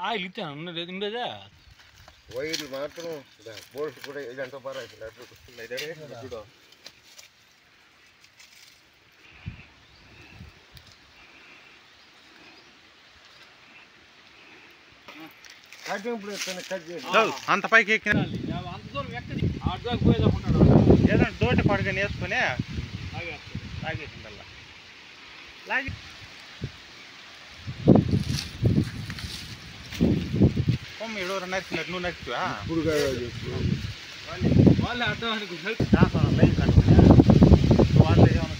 Oil ఇచ్చాను ఉన్నది ఉండేదా వైర్లు మాత్రం బోల్ట్ కూడా ఇదంతా బాగా అంత పైకి ఎక్కిన అంత దూరం ఎక్కడి ఆడదాకా పోయేదాకుంటాడు ఏదైనా దోటి పడుకొని వేసుకొని లాగేసిందల్లా లాగి కొమ్మ ఏడో నరికినట్టు నువ్వు నరికివా వాళ్ళే అర్థానికి లైన్ కట్టుకుని వాళ్ళు ఏమన్నా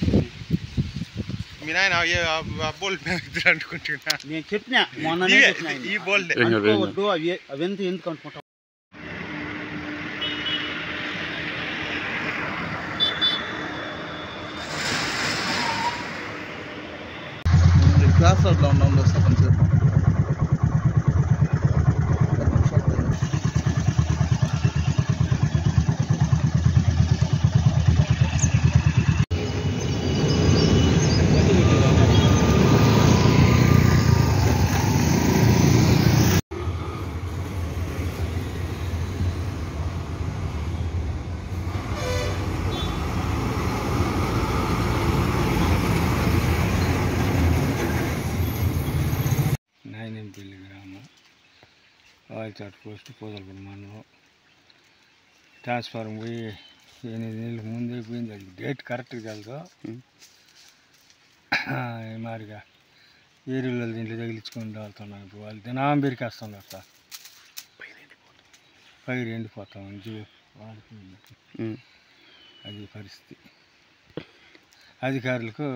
మీ నాయన బోల్ట్ అంటుకుంటున్నా నేను చెప్పినా మొన్ననే చెప్పినా ఈ బోల్ట్ అనుకోవద్దు అవెంత ఎందుకు అనుకుంటాం క్లాస్ అవుట్లో ఉన్నాం వస్తా కొంచెం నాయనంపల్లి గ్రామం వాయిచాటు పోస్ట్ పూదలపల్లి మండలం ట్రాన్స్ఫార్మర్ పోయి 8 నెలల ముందే పోయింది అది డేట్ కరెక్ట్గా తెలుసు మారిగా ఏరియాలో దీంట్లో తగిలించుకొని వెళ్తున్నాం ఇప్పుడు వాళ్ళు దినం పెరికేస్తున్నారు సార్ పైరు ఎండిపోతాం వాడిపోయింది అది పరిస్థితి అధికారులకు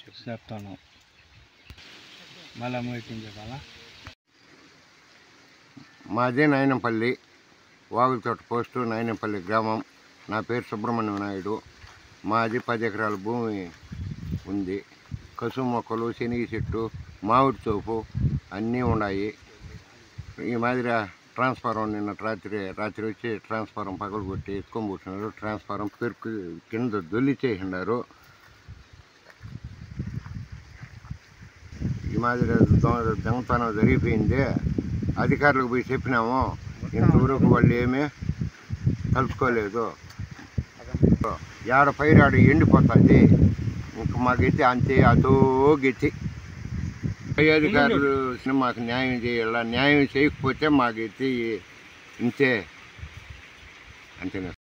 చెప్తున్నాం మళ్ళీ మీటింగ్ చెప్పాలా మాదే నాయనంపల్లి వాగులతోట పోస్టు నాయనంపల్లి గ్రామం. నా పేరు సుబ్రహ్మణ్యం నాయుడు. మాది 10 ఎకరాల భూమి ఉంది. కసువు మొక్కలు, శనగ చెట్టు, మామిడి తోపు అన్నీ ఉన్నాయి. ఈ మాదిరి ట్రాన్స్ఫారం నిన్న రాత్రి వచ్చి ట్రాన్స్ఫారం పగలగొట్టి ఎత్తుకొని కూర్చున్నారు. ట్రాన్స్ఫారం పెరుకు కింద దొల్లిచేసినారు. ఈ మాదిరి దొంగతనం జరిగిపోయింది. అధికారులకు పోయి చెప్పినాము, ఇంతవరకు వాళ్ళు ఏమీ కలుసుకోలేదు. ఏడ పైరాడు ఎండిపోతుంది, ఇంక మాకైతే అంతే అదో గెత్తి. పై అధికారులు మాకు న్యాయం చేయాల, న్యాయం చేయకపోతే మాకైతే ఇంతే అంతేనా.